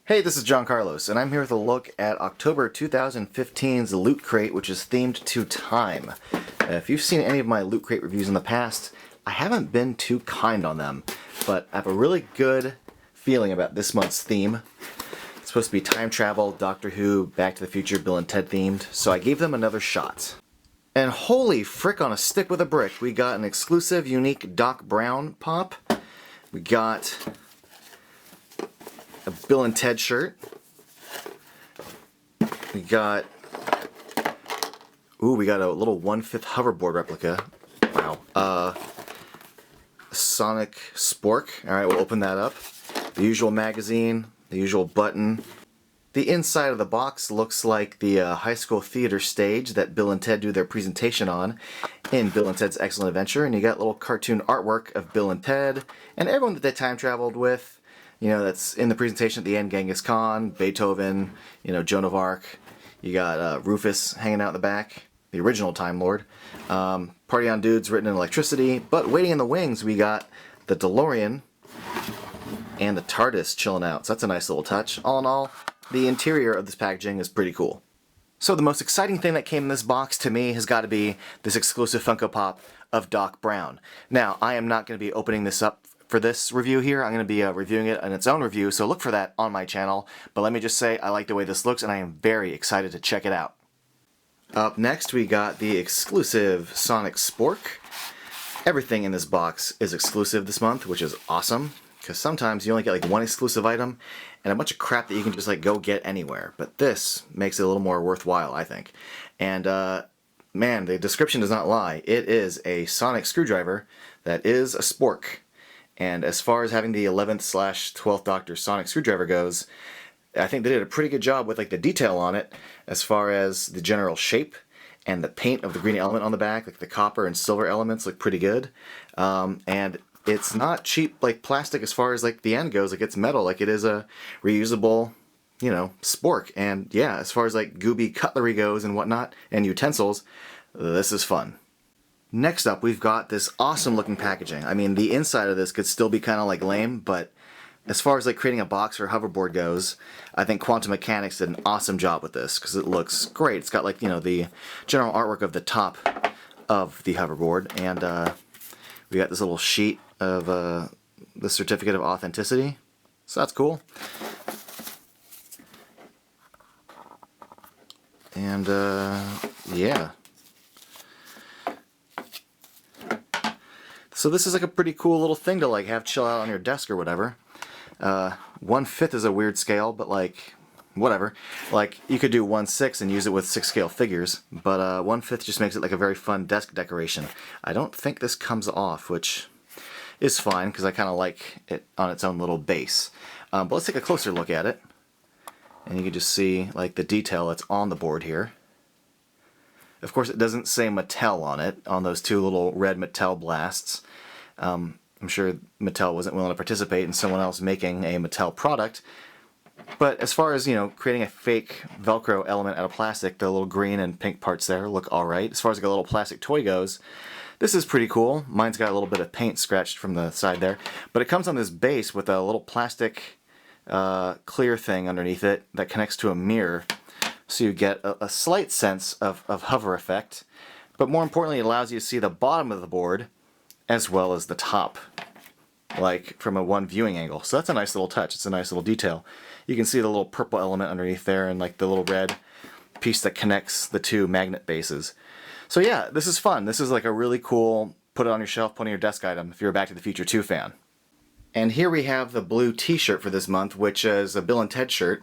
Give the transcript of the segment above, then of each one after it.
Hey, this is John Carlos, and I'm here with a look at October 2015's Loot Crate, which is themed to time. If you've seen any of my Loot Crate reviews in the past, I haven't been too kind on them, but I have a really good feeling about this month's theme. It's supposed to be time travel, Doctor Who, Back to the Future, Bill and Ted themed, so I gave them another shot. And holy frick on a stick with a brick, we got an exclusive, unique Doc Brown pop. We got a Bill and Ted shirt. We got a little 1/5 hoverboard replica. Wow. Sonic Spork. Alright, we'll open that up. The usual magazine, the usual button. The inside of the box looks like the high school theater stage that Bill and Ted do their presentation on in Bill and Ted's Excellent Adventure, and you got little cartoon artwork of Bill and Ted and everyone that they time traveled with. You know, that's in the presentation at the end. Genghis Khan, Beethoven, Joan of Arc. You got Rufus hanging out in the back, the original Time Lord. Party on Dudes written in electricity. But waiting in the wings, we got the DeLorean and the TARDIS chilling out. So that's a nice little touch. All in all, the interior of this packaging is pretty cool. So the most exciting thing that came in this box to me has got to be this exclusive Funko Pop of Doc Brown. Now, I am not going to be opening this up for this review here. I'm going to be reviewing it in its own review, so look for that on my channel. But let me just say, I like the way this looks, and I am very excited to check it out. Up next, we got the exclusive Sonic Spork. Everything in this box is exclusive this month, which is awesome, because sometimes you only get like one exclusive item and a bunch of crap that you can just like go get anywhere. But this makes it a little more worthwhile, I think. And man, the description does not lie. It is a sonic screwdriver that is a spork. And as far as having the 11th/12th Doctor sonic screwdriver goes, I think they did a pretty good job with like the detail on it as far as the general shape and the paint of the green element on the back. Like the copper and silver elements look pretty good. And it's not cheap like plastic as far as like the end goes. Like it's metal, like it is a reusable, spork. And yeah, as far as like gooby cutlery goes and whatnot and utensils, this is fun. Next up, we've got this awesome looking packaging. I mean, the inside of this could still be kind of like lame, but as far as like creating a box for a hoverboard goes, I think Quantum Mechanics did an awesome job with this because it looks great. It's got like, the general artwork of the top of the hoverboard, and we got this little sheet of the certificate of authenticity, so that's cool. And yeah. So this is like a pretty cool little thing to like have chill out on your desk or whatever. 1/5 is a weird scale, but like whatever. Like you could do 1/6 and use it with 6 scale figures, but 1/5 just makes it like a very fun desk decoration. I don't think this comes off, which is fine because I kind of like it on its own little base. But let's take a closer look at it, and you can just see like the detail that's on the board here. Of course, it doesn't say Mattel on it, on those two little red Mattel blasts. I'm sure Mattel wasn't willing to participate in someone else making a Mattel product. But as far as, creating a fake Velcro element out of plastic, the little green and pink parts there look alright. As far as like a little plastic toy goes, this is pretty cool. Mine's got a little bit of paint scratched from the side there. But it comes on this base with a little plastic clear thing underneath it that connects to a mirror. So you get a slight sense of hover effect, but more importantly it allows you to see the bottom of the board as well as the top, like from a one viewing angle. So that's a nice little touch, it's a nice little detail. You can see the little purple element underneath there and like the little red piece that connects the two magnet bases. So yeah, this is fun. This is like a really cool, put it on your shelf, put it on your desk item if you're a Back to the Future 2 fan. And here we have the blue t-shirt for this month, which is a Bill and Ted shirt,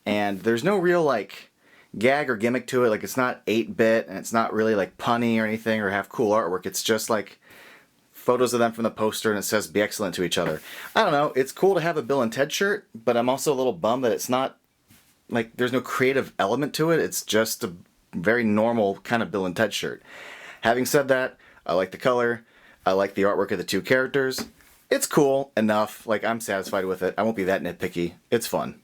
and there's no real like gag or gimmick to it. Like it's not 8-bit and it's not really like punny or anything or have cool artwork. It's just like photos of them from the poster and it says be excellent to each other. I don't know, it's cool to have a Bill and Ted shirt, but I'm also a little bummed that it's not like there's no creative element to it. It's just a very normal kind of Bill and Ted shirt. Having said that, I like the color, I like the artwork of the two characters. It's cool enough, like I'm satisfied with it. I won't be that nitpicky. It's fun.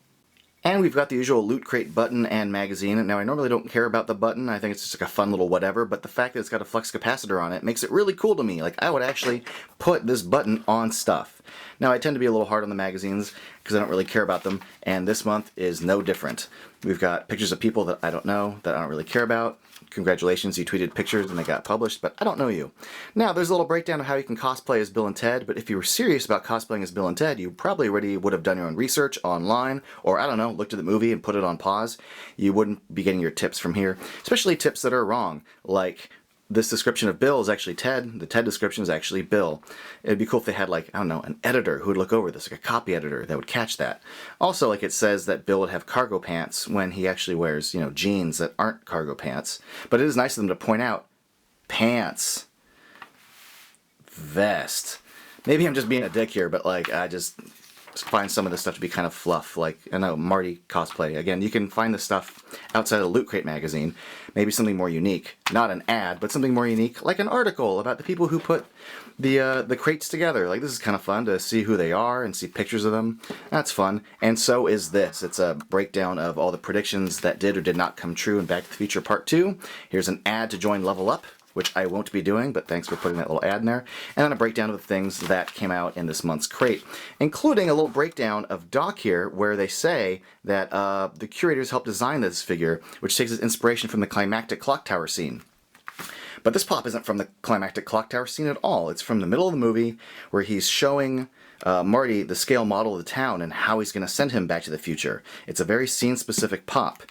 And we've got the usual Loot Crate button and magazine. Now, I normally don't care about the button. I think it's just like a fun little whatever, but the fact that it's got a flux capacitor on it makes it really cool to me. Like, I would actually put this button on stuff. Now, I tend to be a little hard on the magazines because I don't really care about them, and this month is no different. We've got pictures of people that I don't know, that I don't really care about. Congratulations, you tweeted pictures and they got published, but I don't know you. Now, there's a little breakdown of how you can cosplay as Bill and Ted, but if you were serious about cosplaying as Bill and Ted, you probably already would have done your own research online, or I don't know, looked at the movie and put it on pause. You wouldn't be getting your tips from here, especially tips that are wrong, like this description of Bill is actually Ted, the Ted description is actually Bill. It'd be cool if they had, like, I don't know, an editor who would look over this, like a copy editor that would catch that. Also, like, it says that Bill would have cargo pants when he actually wears, you know, jeans that aren't cargo pants. But it is nice of them to point out pants, vest. Maybe I'm just being a dick here, but, like, I just find some of this stuff to be kind of fluff. Like, I know, Marty cosplay. Again, you can find this stuff outside of the Loot Crate magazine. Maybe something more unique. Not an ad, but something more unique, like an article about the people who put the crates together. Like, this is kind of fun to see who they are and see pictures of them. That's fun. And so is this. It's a breakdown of all the predictions that did or did not come true in Back to the Future Part 2. Here's an ad to join Level Up, which I won't be doing, but thanks for putting that little ad in there. And then a breakdown of the things that came out in this month's crate, including a little breakdown of Doc here, where they say that the curators helped design this figure, which takes its inspiration from the climactic clock tower scene. But this pop isn't from the climactic clock tower scene at all. It's from the middle of the movie, where he's showing Marty the scale model of the town and how he's going to send him back to the future. It's a very scene-specific pop.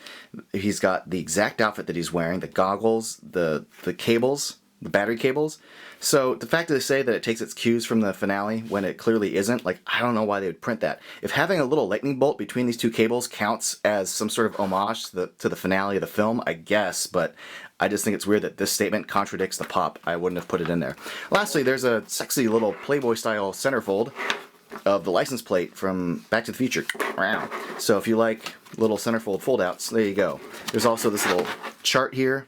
He's got the exact outfit that he's wearing, the goggles, the cables, the battery cables. So the fact that they say that it takes its cues from the finale when it clearly isn't, like, I don't know why they would print that. If having a little lightning bolt between these two cables counts as some sort of homage to the finale of the film, I guess, but I just think it's weird that this statement contradicts the pop. I wouldn't have put it in there. Lastly, there's a sexy little Playboy-style centerfold of the license plate from Back to the Future. Wow. So if you like little centerfold foldouts, there you go. There's also this little chart here,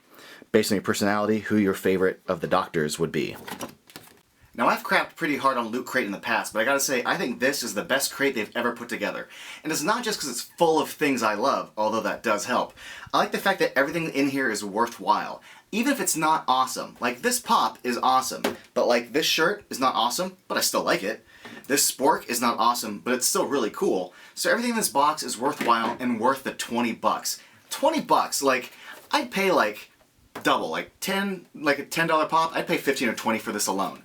based on your personality, who your favorite of the Doctors would be. Now, I've crapped pretty hard on Loot Crate in the past, but I gotta say, I think this is the best crate they've ever put together. And it's not just because it's full of things I love, although that does help. I like the fact that everything in here is worthwhile. Even if it's not awesome. Like, this pop is awesome, but like, this shirt is not awesome, but I still like it. This spork is not awesome, but it's still really cool. So everything in this box is worthwhile and worth the 20 bucks. 20 bucks, like, I'd pay like double, like a $10 pop, I'd pay 15 or 20 for this alone.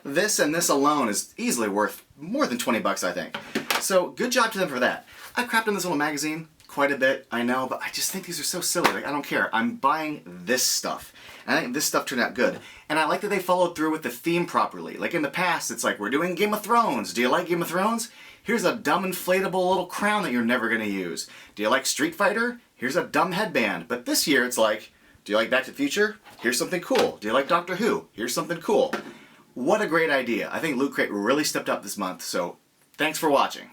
This and this alone is easily worth more than 20 bucks, I think. So good job to them for that. I've crapped on this little magazine quite a bit, I know, but I just think these are so silly. Like, I don't care. I'm buying this stuff. And I think this stuff turned out good. And I like that they followed through with the theme properly. Like, in the past, it's like, we're doing Game of Thrones. Do you like Game of Thrones? Here's a dumb inflatable little crown that you're never going to use. Do you like Street Fighter? Here's a dumb headband. But this year, it's like, do you like Back to the Future? Here's something cool. Do you like Doctor Who? Here's something cool. What a great idea. I think Loot Crate really stepped up this month, so thanks for watching.